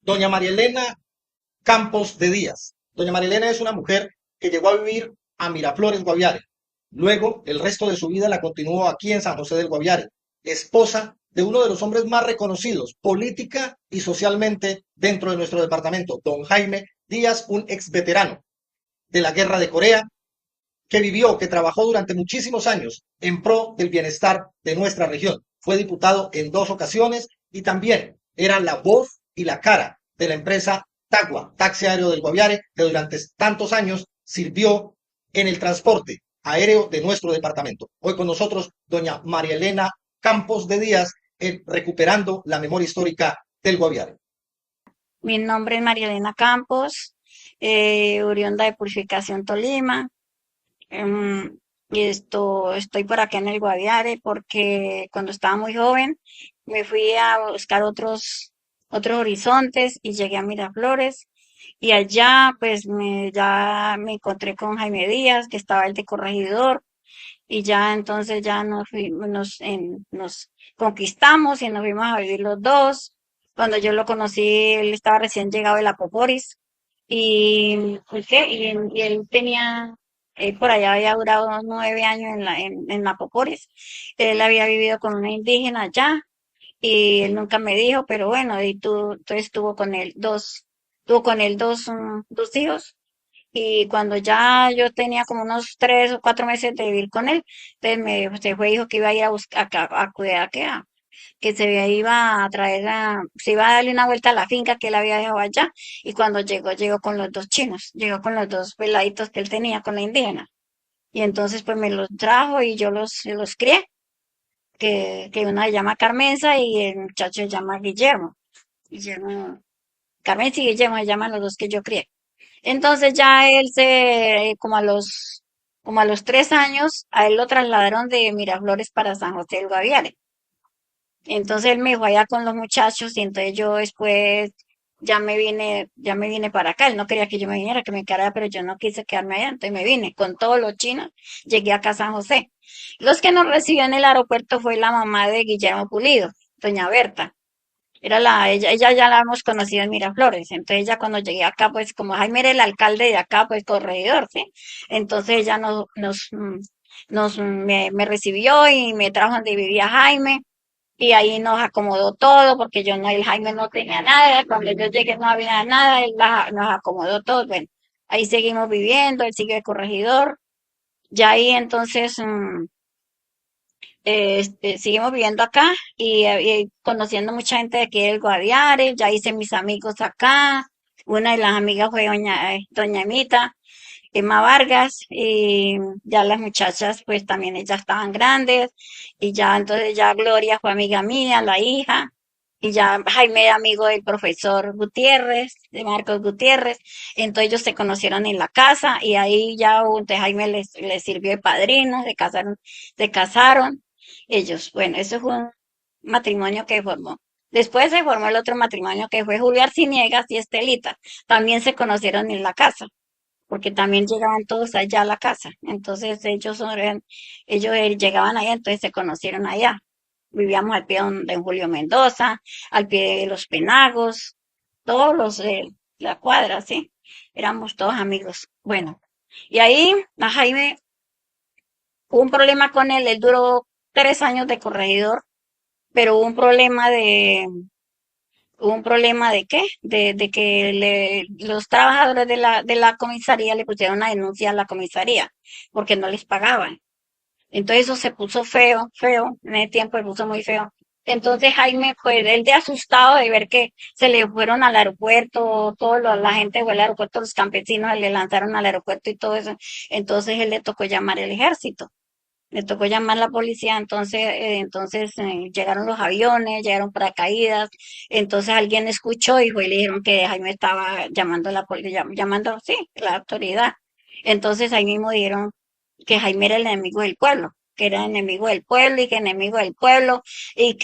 Doña María Elena Campos de Díaz. Doña María Elena es una mujer que llegó a vivir a Miraflores, Guaviare. Luego, el resto de su vida la continuó aquí en San José del Guaviare, esposa de uno de los hombres más reconocidos política y socialmente dentro de nuestro departamento, don Jaime Díaz, un ex veterano de la Guerra de Corea, que vivió, que trabajó durante muchísimos años en pro del bienestar de nuestra región. Fue diputado en 2 ocasiones y también era la voz y la cara de la empresa Tagua, Taxi Aéreo del Guaviare, que durante tantos años sirvió en el transporte aéreo de nuestro departamento. Hoy con nosotros, doña María Elena Campos de Díaz, recuperando la memoria histórica del Guaviare. Mi nombre es María Elena Campos, oriunda de Purificación, Tolima. Y estoy por acá en el Guaviare porque cuando estaba muy joven me fui a buscar otros horizontes y llegué a Miraflores. Y allá pues ya me encontré con Jaime Díaz, que estaba el de corregidor, y ya entonces ya nos conquistamos y nos fuimos a vivir los dos. Cuando yo lo conocí, él estaba recién llegado de la Poporis y, pues, ¿qué? Y él tenía, por allá había durado unos 9 años en la Poporis. Él había vivido con una indígena allá y él nunca me dijo, pero bueno, entonces tuvo con él dos hijos, y cuando ya yo tenía como unos 3 o 4 meses de vivir con él, entonces se fue, dijo que iba a ir a buscar, a cuidar, que iba a traer se iba a darle una vuelta a la finca que él había dejado allá. Y cuando llegó con los dos chinos, llegó con los dos peladitos que él tenía con la indígena. Y entonces pues me los trajo y yo los crié, que una se llama Carmenza y el muchacho se llama Guillermo. Guillermo, Carmenza y Guillermo se llaman los dos que yo crié. Entonces ya como a los 3 años, a él lo trasladaron de Miraflores para San José del Guaviare. Entonces él me dejó allá con los muchachos y entonces yo después ya me vine para acá. Él no quería que yo me viniera, que me quedara, pero yo no quise quedarme allá, entonces me vine con todos los chinos, llegué acá a San José. Los que nos recibió en el aeropuerto fue la mamá de Guillermo Pulido, doña Berta. Ella ya la hemos conocido en Miraflores. Entonces ella cuando llegué acá, pues como Jaime era el alcalde de acá, pues corregidor, ¿sí? Entonces ella me recibió y me trajo donde vivía Jaime, y ahí nos acomodó todo porque el Jaime no tenía nada. Cuando yo llegué no había nada, nos acomodó todo. Bueno, ahí seguimos viviendo, él sigue de corregidor. Ya ahí entonces seguimos viviendo acá y conociendo mucha gente de aquí del Guaviare. Ya hice mis amigos acá. Una de las amigas fue doña Emita, Emma Vargas, y ya las muchachas pues también ellas estaban grandes, y ya entonces ya Gloria fue amiga mía, la hija, y ya Jaime era amigo del profesor Gutiérrez, de Marcos Gutiérrez. Entonces ellos se conocieron en la casa y ahí ya Jaime les sirvió de padrino, se casaron ellos. Bueno, eso fue un matrimonio que formó. Después se formó el otro matrimonio que fue Julio Arciniegas y Estelita. También se conocieron en la casa porque también llegaban todos allá a la casa. Entonces ellos llegaban allá, entonces se conocieron allá. Vivíamos al pie de Julio Mendoza, al pie de los Penagos, todos los de la cuadra, ¿sí? Éramos todos amigos. Bueno, y ahí a Jaime hubo un problema con él duró 3 años de corregidor, pero ¿hubo un problema de qué? De que los trabajadores de la comisaría le pusieron una denuncia a la comisaría porque no les pagaban. Entonces eso se puso feo, feo, en ese tiempo se puso muy feo. Entonces Jaime, pues él de asustado de ver que se le fueron al aeropuerto, la gente fue al aeropuerto, los campesinos le lanzaron al aeropuerto y todo eso. Entonces él le tocó llamar al ejército, le tocó llamar a la policía. Entonces llegaron los aviones, llegaron paracaídas. Entonces alguien escuchó y fue y le dijeron que Jaime estaba llamando a la policía, llamando, sí, la autoridad. Entonces ahí mismo dijeron que Jaime era el enemigo del pueblo, que era enemigo del pueblo y que enemigo del pueblo, y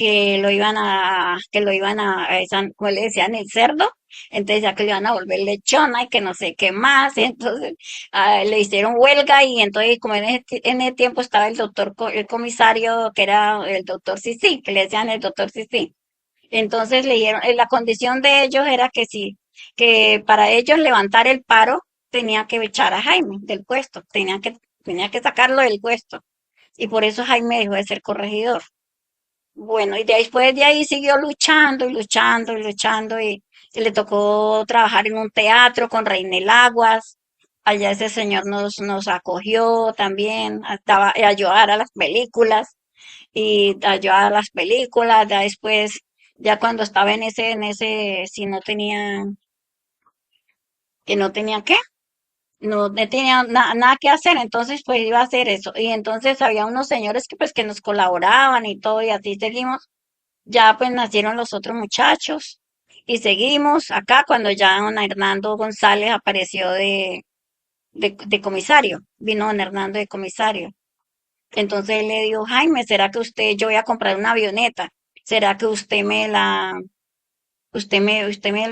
¿cómo le decían? El cerdo. Entonces ya que le iban a volver lechona y que no sé qué más. Entonces le hicieron huelga, y entonces como en ese tiempo estaba el comisario, que era el doctor Sisi, que le decían el doctor Sisi. Entonces le dieron, la condición de ellos era que sí, que para ellos levantar el paro tenía que echar a Jaime del puesto, tenía que sacarlo del puesto. Y por eso Jaime dejó de ser corregidor. Bueno, y después de ahí siguió luchando y luchando y luchando y le tocó trabajar en un teatro con Reinel Aguas. Allá ese señor nos acogió también, a ayudar a las películas y ayudar a las películas. Ya después, ya cuando estaba si no tenía, que no tenía qué, no tenía nada que hacer, entonces pues iba a hacer eso. Y entonces había unos señores que pues que nos colaboraban y todo, y así seguimos. Ya pues nacieron los otros muchachos y seguimos acá cuando ya don Hernando González apareció de comisario, vino don Hernando de comisario. Entonces él le dijo, Jaime, ¿será que yo voy a comprar una avioneta? ¿Será que usted me la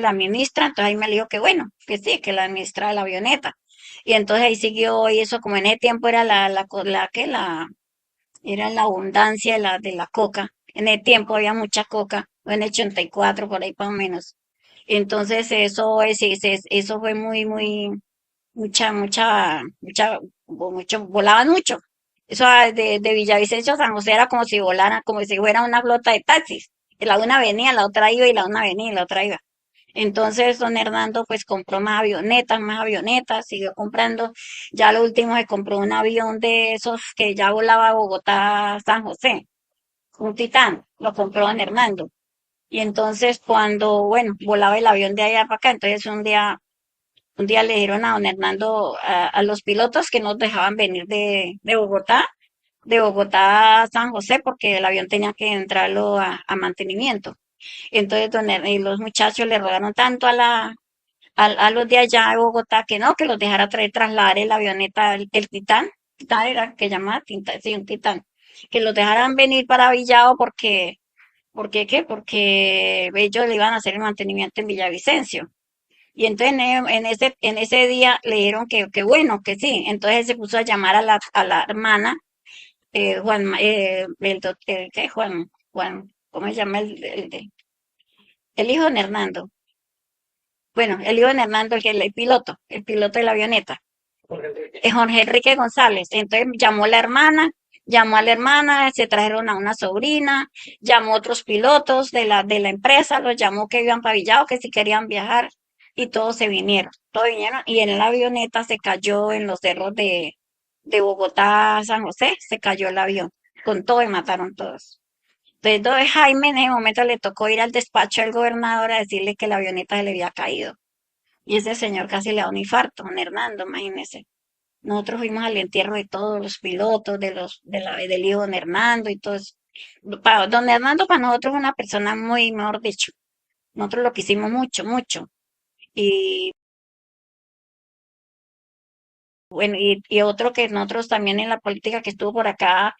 administra? Entonces ahí me dijo que bueno, que sí, que la administra la avioneta. Y entonces ahí siguió, y eso como en ese tiempo era era la abundancia de la coca. En el tiempo había mucha coca, en el 84 por ahí más o menos. Entonces eso fue volaban mucho. Eso de Villavicencio a San José era como si volaran, como si fuera una flota de taxis. Y la una venía, la otra iba, y la una venía, y la otra iba. Entonces, don Hernando pues compró más avionetas, siguió comprando. Ya lo último se compró un avión de esos que ya volaba a Bogotá, San José, un Titán, lo compró don Hernando. Y entonces cuando, bueno, volaba el avión de allá para acá, entonces un día le dijeron a don Hernando, a los pilotos que nos dejaban venir de Bogotá a San José, porque el avión tenía que entrarlo a mantenimiento. Entonces, y los muchachos le rogaron tanto a los de allá de Bogotá que no, que los dejara trasladar el avioneta, el Titán, Titán era que llamaba, sí, un Titán, que los dejaran venir para Villado porque ¿qué? Porque ellos le iban a hacer el mantenimiento en Villavicencio. Y entonces en ese día le dijeron que bueno, que sí. Entonces se puso a llamar a la hermana, ¿qué? ¿Cómo se llama el hijo de Hernando? Bueno, el hijo de Hernando, el piloto de la avioneta, Jorge Enrique González. Entonces llamó a la hermana, se trajeron a una sobrina, llamó a otros pilotos de la empresa, los llamó que iban para Villado, que si querían viajar, y todos vinieron, y en la avioneta se cayó en los cerros de Bogotá a San José, se cayó el avión, con todo y mataron todos. Entonces, Jaime en ese momento le tocó ir al despacho del gobernador a decirle que la avioneta se le había caído. Y ese señor casi le da un infarto, don Hernando, imagínese. Nosotros fuimos al entierro de todos los pilotos, del hijo de don Hernando y todo eso. Don Hernando para nosotros es una persona muy, mejor dicho, nosotros lo quisimos mucho, mucho. Y bueno, y otro que nosotros también en la política que estuvo por acá,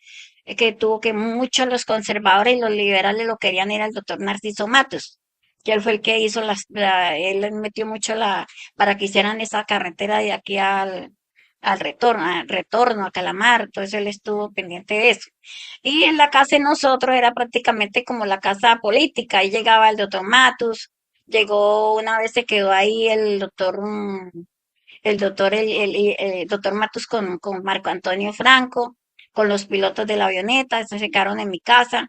que tuvo que muchos los conservadores y los liberales lo querían era el doctor Narciso Matos, que él fue el que hizo él metió mucho para que hicieran esa carretera de aquí al retorno a Calamar, entonces él estuvo pendiente de eso. Y en la casa de nosotros era prácticamente como la casa política, ahí llegaba el doctor Matos, llegó una vez se quedó ahí el doctor Matus con Marco Antonio Franco, con los pilotos de la avioneta, se quedaron en mi casa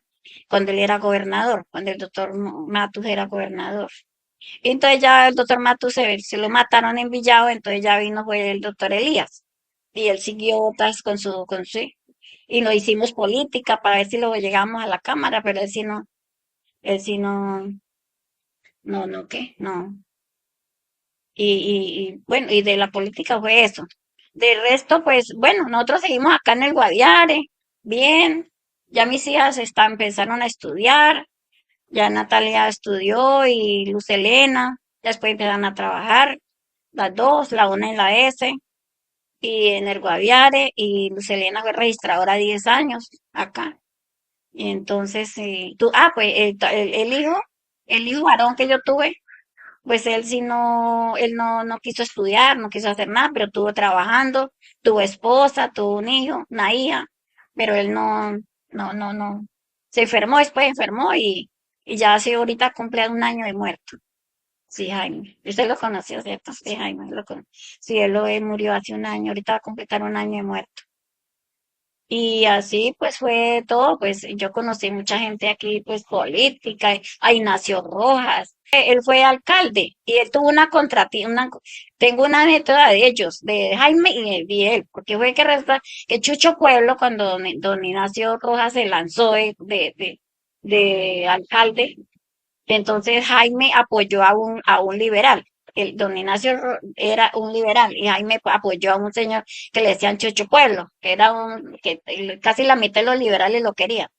cuando él era gobernador, cuando el doctor Matus era gobernador. Entonces ya el doctor Matus se lo mataron en Villado, entonces ya vino fue el doctor Elías y él siguió otras sí, y lo hicimos política para ver si lo llegamos a la Cámara, pero él sí ¿qué? No. Bueno, y de la política fue eso. De resto, pues bueno, nosotros seguimos acá en el Guaviare, bien. Ya mis hijas empezaron a estudiar, ya Natalia estudió y Luz Elena, ya después empezaron a trabajar, las dos, la una en la S y en el Guaviare, y Luz Elena fue registradora 10 años acá. Y entonces, pues el hijo varón que yo tuve, pues él sí no quiso estudiar, no quiso hacer nada, pero estuvo trabajando, tuvo esposa, tuvo un hijo, una hija, pero él no, se enfermó, después enfermó Y ya hace ahorita cumple un año de muerto. Sí, Jaime. Usted lo conoció, ¿cierto? Sí, Jaime. Sí, él murió hace un año. Ahorita va a completar un año de muerto. Y así pues fue todo, pues yo conocí mucha gente aquí, pues política, a Ignacio Rojas, él fue alcalde y él tuvo tengo una anécdota de ellos, de Jaime y él, porque fue que resulta que Chucho Pueblo, cuando don Ignacio Rojas se lanzó de alcalde, entonces Jaime apoyó a un liberal. El don Ignacio era un liberal y Jaime apoyó a un señor que le decían Chocho Pueblo, que era casi la mitad de los liberales lo querían.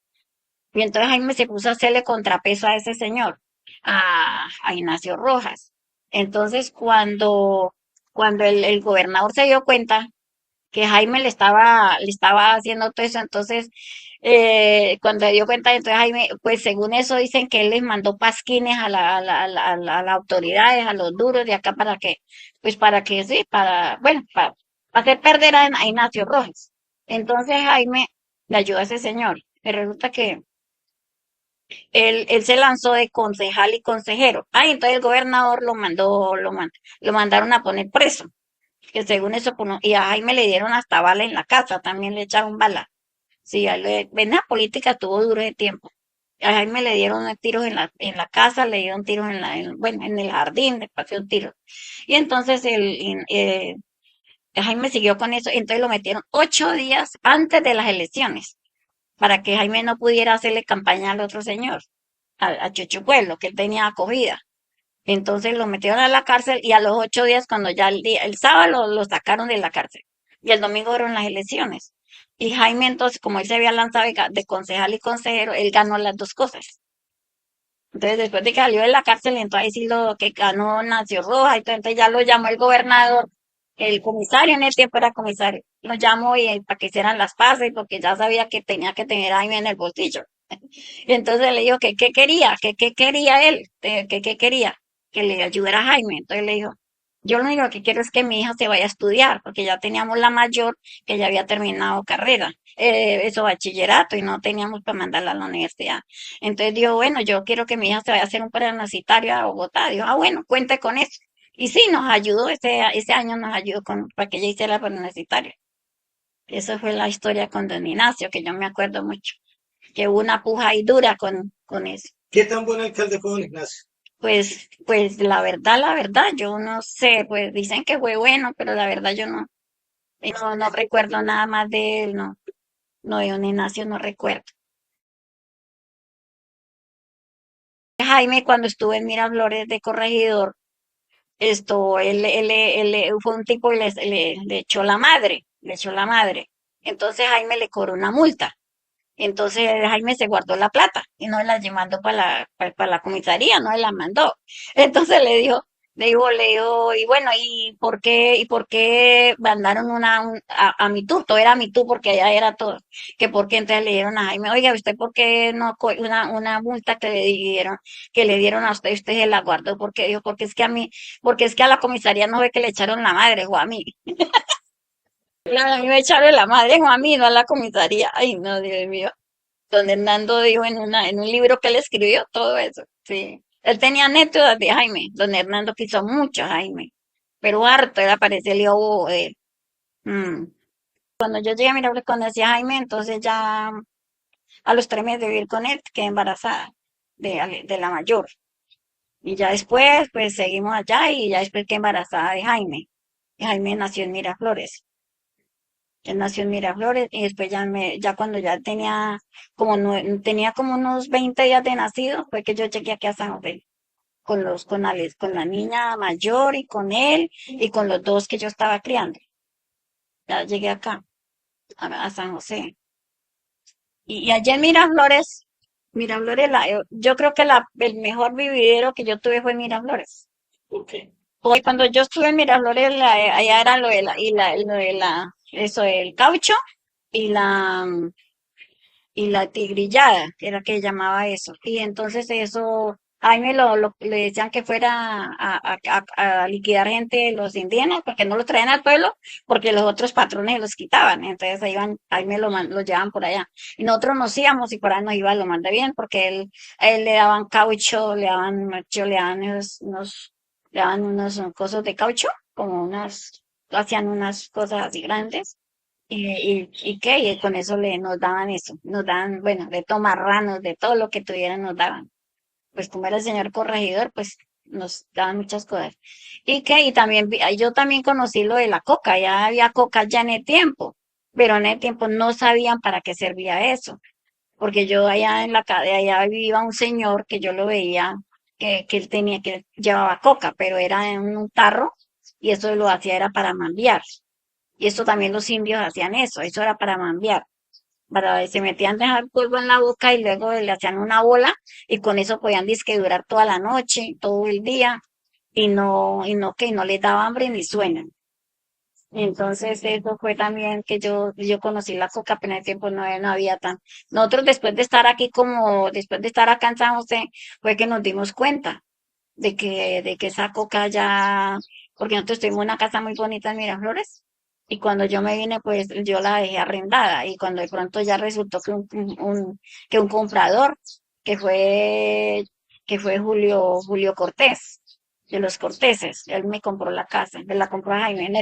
Y entonces Jaime se puso a hacerle contrapeso a ese señor, a Ignacio Rojas. Entonces cuando el gobernador se dio cuenta que Jaime le estaba haciendo todo eso. Entonces, cuando se dio cuenta, entonces Jaime, pues según eso dicen que él les mandó pasquines a las autoridades, a los duros de acá pues para que sí, bueno, para hacer perder a Ignacio Rojas. Entonces Jaime le ayudó a ese señor. Me resulta que él se lanzó de concejal y consejero. Entonces el gobernador lo mandaron a poner preso que según eso, y a Jaime le dieron hasta bala en la casa, también le echaron bala. Sí, en la política estuvo duro de tiempo. A Jaime le dieron tiros en la casa, le dieron tiros bueno, en el jardín, le pasó un tiro. Y entonces Jaime siguió con eso, entonces lo metieron 8 días antes de las elecciones, para que Jaime no pudiera hacerle campaña al otro señor, a Chucho Pueblo, que él tenía acogida. Entonces lo metieron a la cárcel y a los 8 días, cuando ya el sábado lo sacaron de la cárcel. Y el domingo fueron las elecciones. Y Jaime, entonces, como él se había lanzado de concejal y consejero, él ganó las dos cosas. Entonces, después de que salió de la cárcel, entonces ahí sí lo que ganó Nació Roja, y todo, entonces ya lo llamó el gobernador, el comisario en el tiempo era comisario, lo llamó para que hicieran las paces, porque ya sabía que tenía que tener a Jaime en el bolsillo. Y entonces le dijo que qué quería, que qué quería él, que qué quería, que le ayudara a Jaime. Entonces le dijo, yo lo único que quiero es que mi hija se vaya a estudiar, porque ya teníamos la mayor que ya había terminado carrera, eso bachillerato, y no teníamos para mandarla a la universidad. Entonces dijo, bueno, yo quiero que mi hija se vaya a hacer un preuniversitario a Bogotá. Dijo, bueno, cuente con eso. Y sí, nos ayudó, ese año nos ayudó para que ella hiciera el preuniversitario. Esa fue la historia con don Ignacio, que yo me acuerdo mucho que hubo una puja ahí dura con eso. ¿Qué tan buen alcalde fue don Ignacio? Pues la verdad, yo no sé, pues dicen que fue bueno, pero la verdad yo no recuerdo nada más de él, no, no, de don Ignacio no recuerdo. Jaime, cuando estuve en Miraflores de corregidor, él fue un tipo y le echó la madre, le echó la madre. Entonces Jaime le cobró una multa. Entonces Jaime se guardó la plata y no la mandó para la comisaría, no la mandó. Entonces le dijo, y bueno, y por qué mandaron a mi tú? Todo era mi tú porque allá era todo. Que por qué entonces le dieron a Jaime, oiga, ¿usted por qué no una multa que le dieron a usted, usted se la guardó? Porque dijo, porque es que a la comisaría no ve que le echaron la madre, o a mí. A mí me echaron la madre, o a mí, no a la comisaría. Ay, no, Dios mío. Don Hernando dijo en un libro que él escribió todo eso. Sí. Él tenía anécdotas de Jaime. Don Hernando quiso mucho a Jaime, pero harto era parecer el bobo de él. Mm. Cuando yo llegué a Miraflores conocí a Jaime, entonces ya a los 3 meses de vivir con él quedé embarazada de la mayor. Y ya después, pues seguimos allá y ya después quedé embarazada de Jaime. Y Jaime nació en Miraflores. Él nació en Miraflores y después ya cuando ya tenía como unos 20 días de nacido, fue que yo llegué aquí a San José con la niña mayor y con él y con los dos que yo estaba criando. Ya llegué acá, a San José. Y allá en Miraflores, yo creo que el mejor vividero que yo tuve fue en Miraflores. Ok. Porque cuando yo estuve en Miraflores, allá era eso del caucho y la tigrillada, que era que llamaba eso. Y entonces eso, Jaime le decían que fuera a liquidar gente de los indígenas porque no lo traían al pueblo porque los otros patrones los quitaban. Entonces ahí iban, Jaime lo llevaban por allá. Y nosotros nos íbamos y por ahí nos iba lo más de bien porque a él le daban caucho, le daban macho, le daban unos cosas de caucho, como hacían unas cosas así grandes. Y qué, y con eso nos daban eso, nos daban, bueno, de todo marranos, de todo lo que tuvieran nos daban pues como era el señor corregidor, pues nos daban muchas cosas. Y también yo también conocí lo de la coca, ya había coca ya en el tiempo, pero en el tiempo no sabían para qué servía eso, porque yo allá en la calle, allá vivía un señor que yo lo veía, que él llevaba coca, pero era en un tarro, y eso lo hacía era para mambiar. Y eso también los indios hacían eso era para mambiar se metían dejar polvo en la boca y luego le hacían una bola y con eso podían disque durar toda la noche, todo el día y no les daba hambre ni sueño. Entonces eso fue también que yo conocí la coca, pero en el tiempo no había tan. Nosotros después de estar aquí después de estar acá en San José, fue que nos dimos cuenta de que esa coca ya, porque nosotros tuvimos una casa muy bonita en Miraflores, y cuando yo me vine, pues yo la dejé arrendada, y cuando de pronto ya resultó que un comprador, que fue, que fue Julio Cortés, de los Corteses, él me compró la casa, me la compró Jaime. En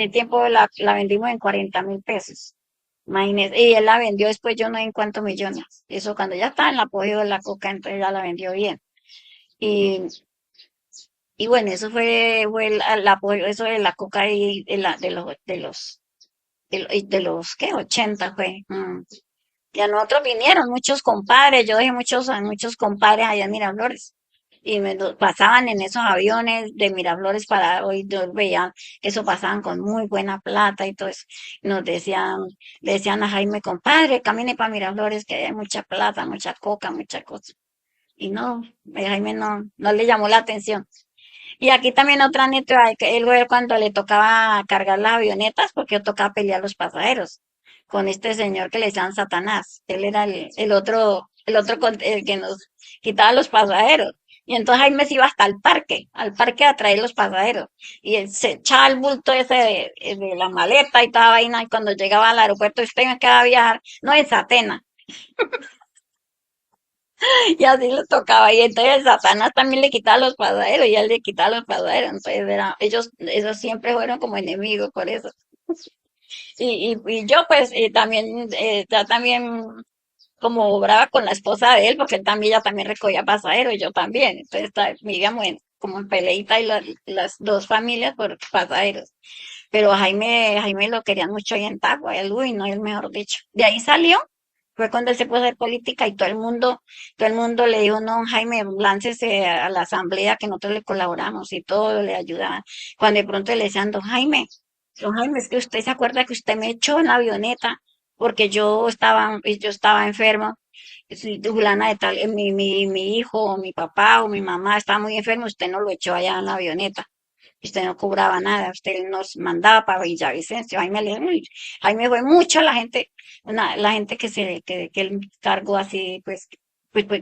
el tiempo la vendimos en 40.000 pesos. Imagínese, y él la vendió después yo no sé en cuántos millones. Eso cuando ya estaba en el apogeo de la coca, entonces ya la vendió bien. Y, y bueno, eso fue el apoyo, eso de la coca y de los, ¿qué? 80 fue. Y a nosotros vinieron muchos compadres, yo dejé muchos compadres allá en Miraflores. Y pasaban en esos aviones de Miraflores para hoy, yo veía que eso pasaban con muy buena plata y todo eso. Nos decían, le decían a Jaime, compadre, camine para Miraflores, que hay mucha plata, mucha coca, mucha cosa. Y no, Jaime no le llamó la atención. Y aquí también otra anécdota, que él fue cuando le tocaba cargar las avionetas, porque yo tocaba pelear a los pasajeros con este señor que le decían Satanás. Él era el que nos quitaba los pasajeros. Y entonces Jaime se iba hasta al parque a traer los pasajeros. Y él se echaba el bulto ese de la maleta y toda vaina. Y cuando llegaba al aeropuerto, usted me queda a viajar, no en Satena. Y así les tocaba. Y entonces Satanás también le quitaba los pasajeros y él le quitaba los pasajeros. Entonces ellos siempre fueron como enemigos por eso. Y yo pues también, ya también como brava con la esposa de él, porque él también, ella también recogía pasajeros y yo también. Entonces vivíamos como en peleita y las dos familias por pasajeros. Pero Jaime lo querían mucho ahí en Tagua, el uy, no, el mejor dicho. De ahí salió, fue cuando él se puso a hacer política y todo el mundo le dijo, no, Jaime, láncese a la asamblea que nosotros le colaboramos y todo le ayudaban. Cuando de pronto le decían, don Jaime, es que usted se acuerda que usted me echó en la avioneta porque yo estaba enfermo. Si fulana de tal, mi hijo o mi papá o mi mamá estaba muy enfermo, usted no lo echó allá en la avioneta. Usted no cobraba nada, usted nos mandaba para Villavicencio. Jaime le dijo, "Uy, Jaime fue mucho la gente, la gente que él cargó así, pues,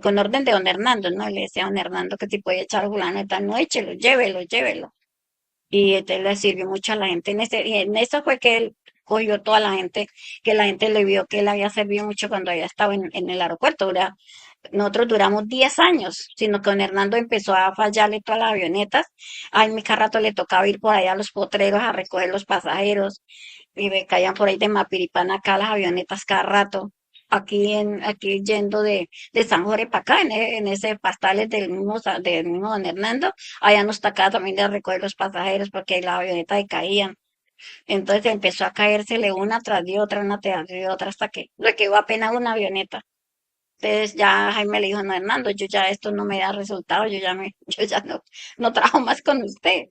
con orden de don Hernando, ¿no? Le decía a don Hernando que si podía echar fulano de tal, no, échelo, llévelo, llévelo. Y entonces le sirvió mucho a la gente. Y en eso fue que él cogió toda la gente, que la gente le vio que él había servido mucho cuando había estado en el aeropuerto. Nosotros duramos 10 años, sino que don Hernando empezó a fallarle todas las avionetas. A mí cada rato le tocaba ir por allá a los potreros a recoger los pasajeros y me caían por ahí de Mapiripán acá las avionetas cada rato. Aquí yendo de San Jorge para acá, en ese pastales del mismo don Hernando, allá nos tocaba también de recoger los pasajeros porque las avionetas se caían. Entonces empezó a caérsele una tras de otra, hasta que le quedó apenas una avioneta. Entonces ya Jaime le dijo, no, Hernando, yo ya esto no me da resultado, yo ya no trabajo más con usted.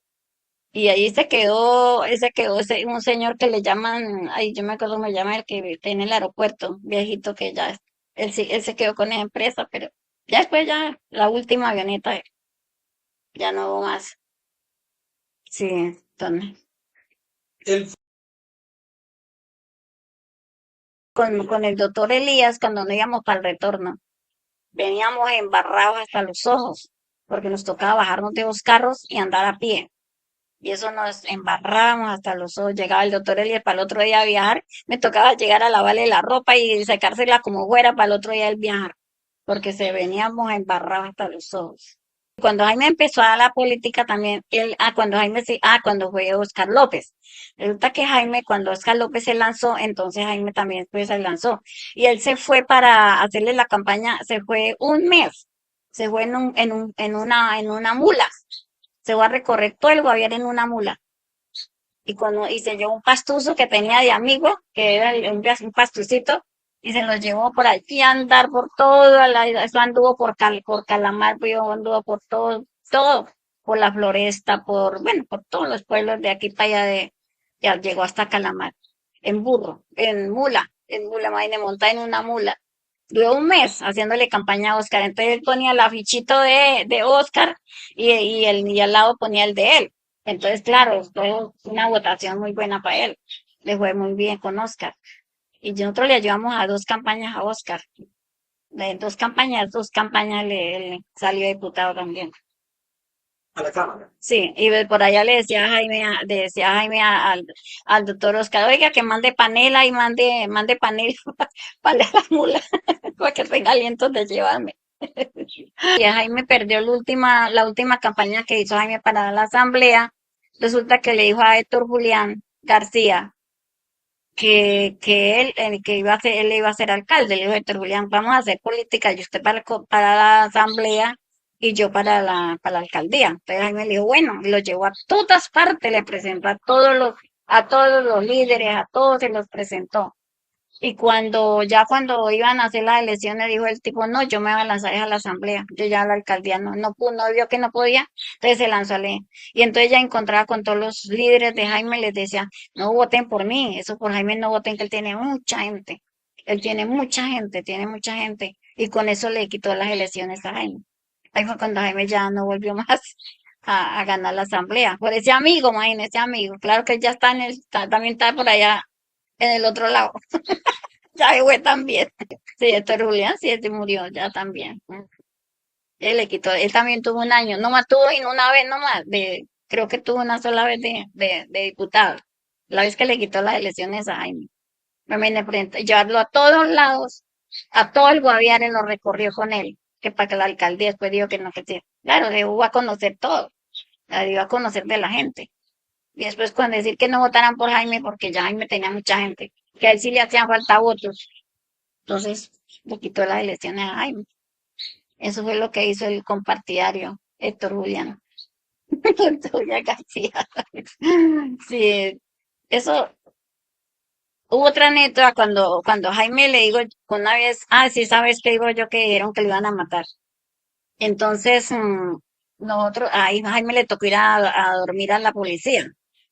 Y ahí se quedó un señor que le llaman, ay, yo me acuerdo cómo se llama el que tiene el aeropuerto, viejito que ya, él se quedó con esa empresa, pero ya después ya, la última avioneta, ya no hubo más. Sí, entonces, Él con el doctor Elías, cuando nos íbamos para el retorno. veníamos embarrados hasta los ojos, porque nos tocaba bajarnos de los carros y andar a pie. Y eso nos embarrábamos hasta los ojos. Llegaba el doctor Elier para el otro día a viajar, me tocaba llegar a lavarle la ropa y secársela como fuera para el otro día el viajar, porque se veníamos embarrados hasta los ojos. Cuando Jaime empezó a la política también, cuando Jaime cuando fue Oscar López. Resulta que Jaime, cuando Oscar López se lanzó, entonces Jaime también pues se lanzó. Y él se fue para hacerle la campaña, se fue un mes, se fue en una mula, se fue a recorrer todo el Guaviare en una mula. Y se llevó un pastuso que tenía de amigo, que era un pastucito, y se los llevó por aquí a andar por todo, eso anduvo por Calamar, pues, anduvo por todo, por la Floresta, bueno, por todos los pueblos de aquí para allá ya llegó hasta Calamar, en burro, en mula, imagínate, montada en una mula. Duró un mes haciéndole campaña a Oscar, entonces él ponía el afichito de Oscar y al lado ponía el de él. Entonces, claro, fue una votación muy buena para él. Le fue muy bien con Oscar. Y nosotros le ayudamos a dos campañas a Oscar. De dos campañas le salió diputado también. A la Cámara. Sí, y por allá al doctor Oscar, oiga, que mande panela y mande panela para la mula, para que tenga aliento de llevarme. Y Jaime perdió la última campaña que hizo Jaime para la asamblea. Resulta que le dijo a Héctor Julián García que él le iba a ser alcalde. Le dijo a Héctor Julián, vamos a hacer política, y usted para la asamblea y yo para la alcaldía. Entonces Jaime le dijo, bueno, y lo llevó a todas partes, le presentó a todos los líderes, a todos se los presentó. Y cuando iban a hacer las elecciones, dijo el tipo, no, yo me voy a lanzar a la asamblea, yo ya a la alcaldía no vio que no podía, entonces se lanzó a leer. Y entonces ya encontraba con todos los líderes de Jaime, les decía, no voten por mí, eso por Jaime no voten, que él tiene mucha gente, y con eso le quitó las elecciones a Jaime. Ahí fue cuando Jaime ya no volvió más a ganar la asamblea, por ese amigo, imagínese amigo, claro que él ya está también está por allá en el otro lado. Ya se fue también. Sí, Héctor Julián sí, este murió ya también. Él le quitó, él también tuvo un año, nomás tuvo y una vez nomás, creo que tuvo una sola vez de diputado. La vez que le quitó las elecciones a Jaime. Me vine frente, llevarlo a todos lados, a todo el Guaviare lo recorrió con él, que para que la alcaldía después dijo que no, que sí. Claro, le iba a conocer todo, le iba a conocer de la gente. Y después cuando decir que no votaran por Jaime, porque ya Jaime tenía mucha gente, que a él sí le hacían falta votos. Entonces le quitó las elecciones a Jaime. Eso fue lo que hizo el compartidario Héctor Julián. Héctor Julián García. Sí, eso. Hubo otra anécdota cuando Jaime le digo una vez, sí, sabes que digo yo que dijeron que lo iban a matar. Entonces, ahí Jaime le tocó ir a dormir a la policía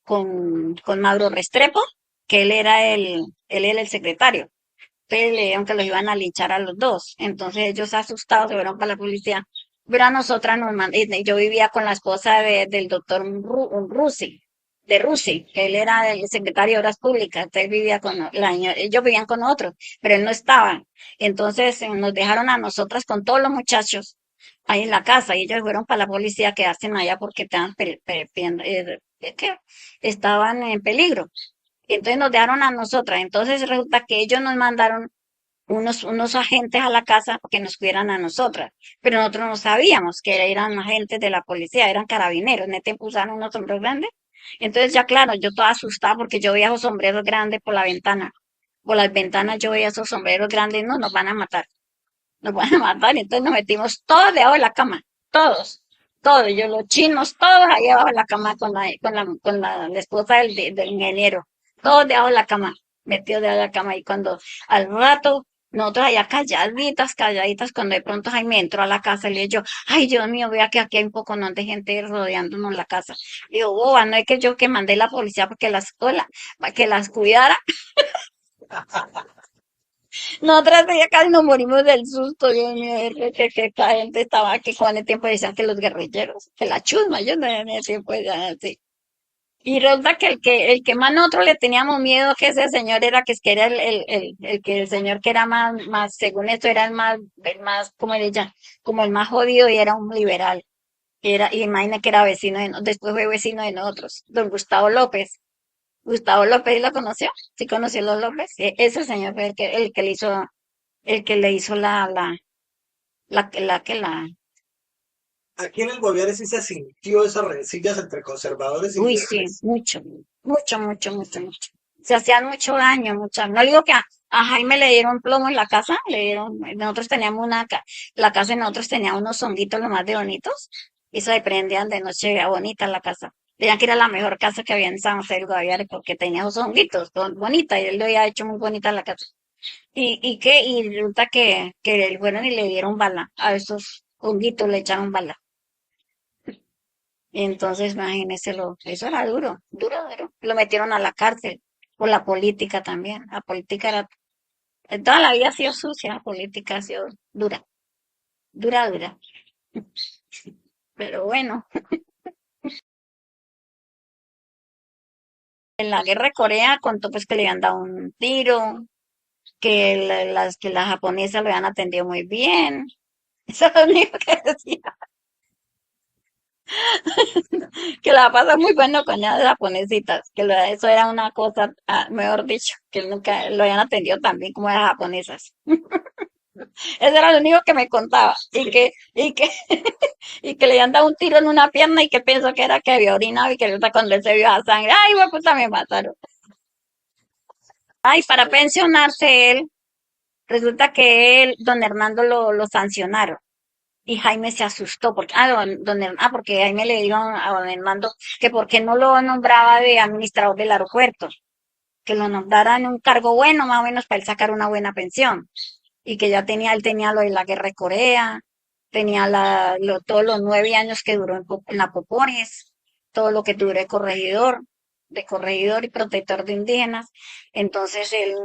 con Mauro Restrepo, que él era el secretario. Entonces le dijeron que los iban a linchar a los dos. Entonces ellos asustados se fueron para la policía. Pero a nosotras yo vivía con la esposa del doctor Rusi, de Rusi, que él era el secretario de Obras Públicas. Entonces vivía ellos vivían con nosotros, pero él no estaba. Entonces nos dejaron a nosotras con todos los muchachos ahí en la casa y ellos fueron para la policía que hacen allá porque que estaban en peligro. Entonces nos dejaron a nosotras. Entonces resulta que ellos nos mandaron unos agentes a la casa que nos cuidaran a nosotras. Pero nosotros no sabíamos que eran agentes de la policía, eran carabineros. En ese tiempo usaron unos sombreros grandes. Entonces ya claro, yo toda asustada porque yo veía esos sombreros grandes por la ventana. Por las ventanas yo veía esos sombreros grandes, no, nos van a matar. Nos van a matar. Entonces nos metimos todos debajo de la cama. Todos. Todos. Yo, los chinos, todos ahí abajo de la cama con la esposa del ingeniero todos debajo de la cama, metidos debajo de la cama. Y cuando al rato, nosotros allá calladitas, calladitas, cuando de pronto Jaime entró a la casa, le digo yo, ay Dios mío, vea que aquí hay un poco de gente rodeándonos la casa. Digo, boba, no es que yo que mandé la policía para que las cuidara. Nosotras ya casi nos morimos del susto, Dios mío, que esta gente estaba aquí con el tiempo decían que los guerrilleros, que la chusma, yo no en ese tiempo ya así. Y resulta que el que más nosotros le teníamos miedo que ese señor era que es que era el señor que era más, según esto era el más, como le llama, como el más jodido y era un liberal. Y imagina que era vecino después fue vecino de nosotros, don Gustavo López. Gustavo López, ¿lo conoció? ¿Sí conoció a los López? Ese señor fue el que le hizo la. Aquí en el Guaviare sí se sintió esas rencillas entre conservadores y Uy, sí, liberales. mucho, mucho, mucho, mucho, mucho. Se hacían mucho daño, mucho. No digo que a Jaime le dieron plomo en la casa, nosotros teníamos la casa de nosotros tenía unos honguitos lo más de bonitos, y se prendían de noche, veía bonita la casa. Decían que era la mejor casa que había en San José del Guaviare porque tenía esos honguitos, bonita, y él lo había hecho muy bonita la casa. Y resulta que fueron y le dieron bala, a esos honguitos le echaron bala. Y entonces, imagínese, eso era duro, duro, duro. Lo metieron a la cárcel por la política también. La política era, toda la vida ha sido sucia, la política ha sido dura, dura, dura. Pero bueno, en la guerra de Corea contó pues que le habían dado un tiro, que las japonesas lo habían atendido muy bien. Eso es lo único que decía, que la pasa muy bueno con las japonesitas, eso era una cosa, mejor dicho, que nunca lo habían atendido tan bien como las japonesas. Eso era lo único que me contaba. Y que le habían dado un tiro en una pierna y que pensó que era que había orinado y que resulta cuando él se vio la sangre, ay, güey, puta, me mataron. Ay, para pensionarse él, resulta que don Hernando lo sancionaron. Y Jaime se asustó porque, porque Jaime le dijeron a don Hernando que por qué no lo nombraba de administrador del aeropuerto, que lo nombrara en un cargo bueno, más o menos para él sacar una buena pensión. Y que él tenía lo de la guerra de Corea, tenía todos los 9 años que duró en la Popones, todo lo que duró de corregidor y protector de indígenas. Entonces él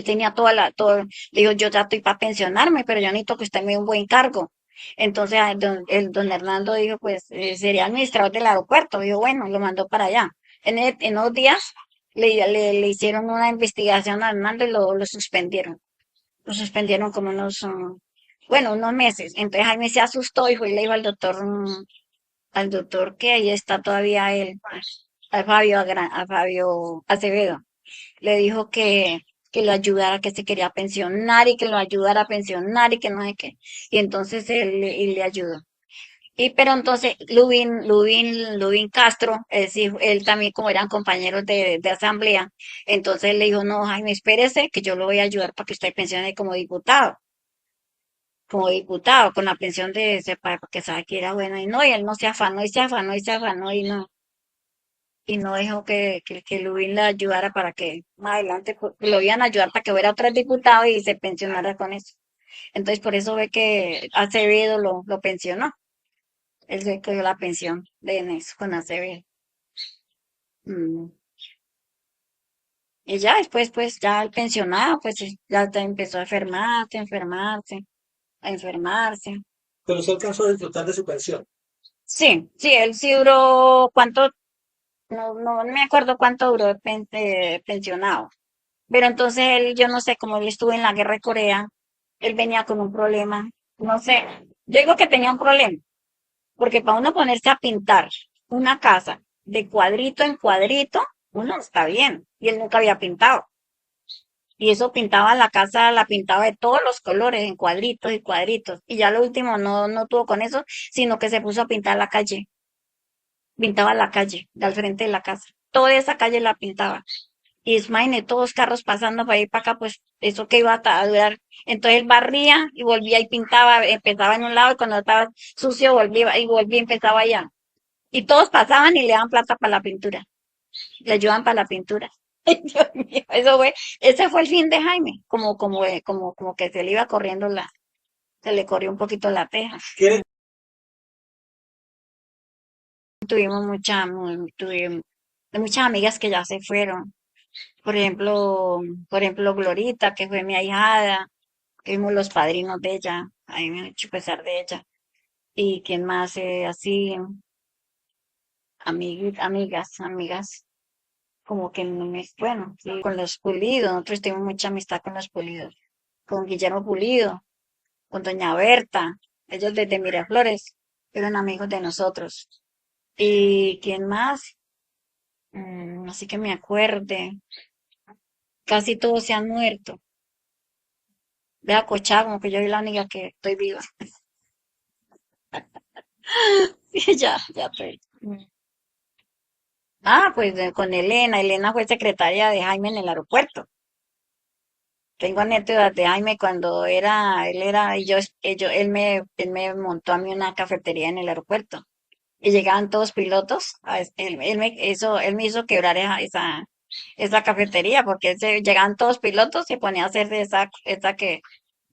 tenía le dijo, yo ya estoy para pensionarme, pero yo necesito que usted me dé un buen cargo. Entonces don Hernando dijo, pues sería administrador del aeropuerto. Dijo, bueno, lo mandó para allá. En unos días le hicieron una investigación a Hernando y lo suspendieron. Lo suspendieron como unos meses. Entonces Jaime se asustó y fue y le dijo al doctor que ahí está todavía él, a Fabio Acevedo. Le dijo que lo ayudara, que se quería pensionar y que lo ayudara a pensionar y que no sé qué. Y entonces él le ayudó. Pero entonces Lubin Castro, es decir, él también como eran compañeros de asamblea, entonces le dijo, no, Jaime, espérese que yo lo voy a ayudar para que usted pensione como diputado, con la pensión de ese porque sabe que era bueno, y no, y él no se afanó, y se afanó, y se afanó, y no dejó que Lubin le ayudara para que más adelante lo iban a ayudar para que fuera otro diputado y se pensionara con eso. Entonces, por eso ve que Acevedo lo pensionó. Él se cogió la pensión de eso con Acevedo. Mm. Y ya después, pues, ya el pensionado, pues, ya empezó a enfermarse, enfermarse, a enfermarse. Pero usted alcanzó a disfrutar de su pensión. Sí, sí, él sí duró, ¿cuánto? No, no me acuerdo cuánto duró pensionado. Pero entonces él, yo no sé, como él estuvo en la guerra de Corea, él venía con un problema. No sé, yo digo que tenía un problema, porque para uno ponerse a pintar una casa de cuadrito en cuadrito, uno está bien. Y él nunca había pintado. Y eso pintaba la casa, la pintaba de todos los colores, en cuadritos y cuadritos. Y ya lo último no tuvo con eso, sino que se puso a pintar la calle. Pintaba la calle, de al frente de la casa. Toda esa calle la pintaba. Y imagínate, todos los carros pasando para ir para acá, pues eso que iba a durar. Entonces él barría y volvía y pintaba, empezaba en un lado y cuando estaba sucio volvía y empezaba allá. Y todos pasaban y le daban plata para la pintura, le ayudaban para la pintura. Ay, Dios mío, ese fue el fin de Jaime, como que se le iba corriendo se le corrió un poquito la teja. ¿Quiere Tuvimos muchas amigas que ya se fueron. Por ejemplo, Glorita, que fue mi ahijada, que fuimos los padrinos de ella, a mí me ha hecho pesar de ella. Y quién más, así, amigas, como que no me, bueno, sí, con los Pulidos, nosotros tenemos mucha amistad con los Pulidos, con Guillermo Pulido, con Doña Berta, ellos desde Miraflores eran amigos de nosotros. ¿Y quién más? Así que me acuerde, casi todos se han muerto. Vea Cochá, como que yo soy la única que estoy viva. Sí, ya estoy. Pues con Elena. Elena fue secretaria de Jaime en el aeropuerto. Tengo anécdotas de Jaime cuando él me montó a mí una cafetería en el aeropuerto. Y llegaban todos pilotos. Él me hizo quebrar esa cafetería porque llegaban todos pilotos y ponía a hacer de esa que,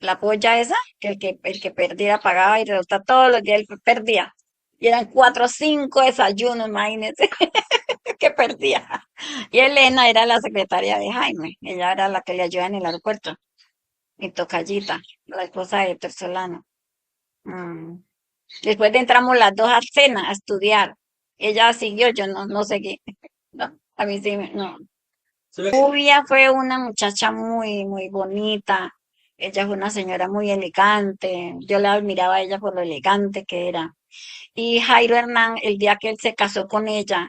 la polla esa, que el que perdiera pagaba y resulta todos los días él perdía. Y eran 4 o 5 desayunos, imagínense, que perdía. Y Elena era la secretaria de Jaime, ella era la que le ayuda en el aeropuerto, mi tocallita, la esposa de Héctor Solano. Mm. Después de entramos las dos a cena a estudiar. Ella siguió, yo no seguí. No, a mí sí, no. Rubia fue una muchacha muy bonita. Ella fue una señora muy elegante. Yo la admiraba a ella por lo elegante que era. Y Jairo Hernán, el día que él se casó con ella,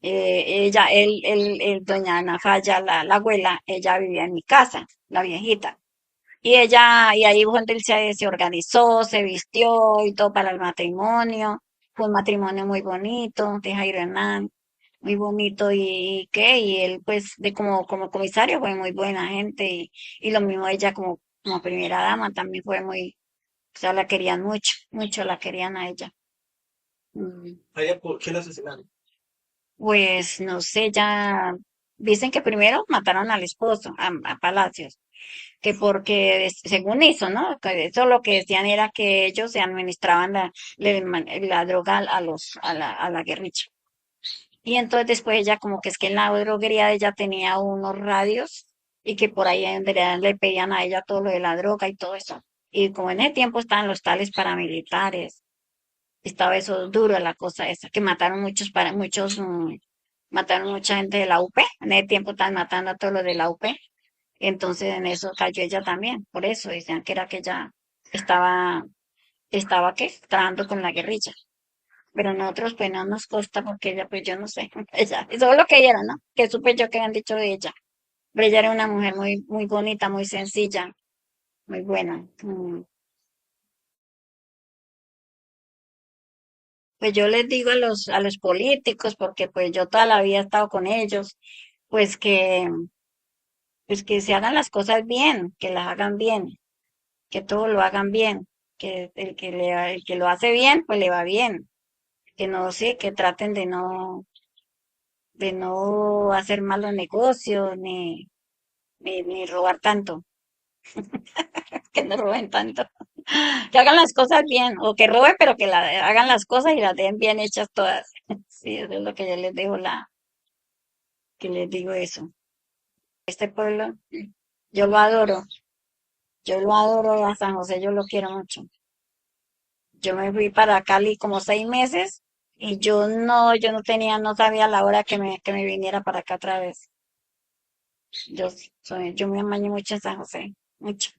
doña Ana Falla, la abuela, ella vivía en mi casa, la viejita. Y ahí cuando él se organizó, se vistió y todo para el matrimonio. Fue un matrimonio muy bonito de Jairo Hernán, muy bonito y él pues como comisario fue muy buena gente y lo mismo ella como primera dama también fue o sea, la querían mucho la querían a ella. Mm, ¿A ella por qué la asesinaron? Pues no sé, ya dicen que primero mataron al esposo, a Palacios, que porque según eso, ¿no? Que eso lo que decían era que ellos se administraban la droga a la guerrilla. Y entonces después ella como que es que en la droguería de ella tenía unos radios y que por ahí en verdad le pedían a ella todo lo de la droga y todo eso. Y como en ese tiempo estaban los tales paramilitares, estaba eso duro la cosa esa, que mataron mataron mucha gente de la UP. En ese tiempo estaban matando a todos los de la UP. Entonces en eso cayó ella también, por eso decían que era que ella estaba, estaba ¿qué? Trabajando con la guerrilla. Pero nosotros pues no nos consta porque ella pues yo no sé, ella, eso es lo que ella era, ¿no? Que supe yo que habían dicho de ella. Pero ella era una mujer muy bonita, muy sencilla, muy buena. Pues yo les digo a los políticos, porque pues yo toda la vida he estado con ellos, pues que se hagan las cosas bien, que las hagan bien, que todo lo hagan bien, que el que lo hace bien, pues le va bien, que no, sí, que traten de no hacer malos negocios, ni robar tanto, que no roben tanto, que hagan las cosas bien, o que roben, pero que hagan las cosas y las den bien hechas todas. Sí, eso es lo que yo les digo, que les digo eso. Este pueblo, yo lo adoro, yo lo adoro a San José, yo lo quiero mucho. Yo me fui para Cali como 6 meses y no sabía la hora que me viniera para acá otra vez. Yo me amañé mucho en San José, mucho.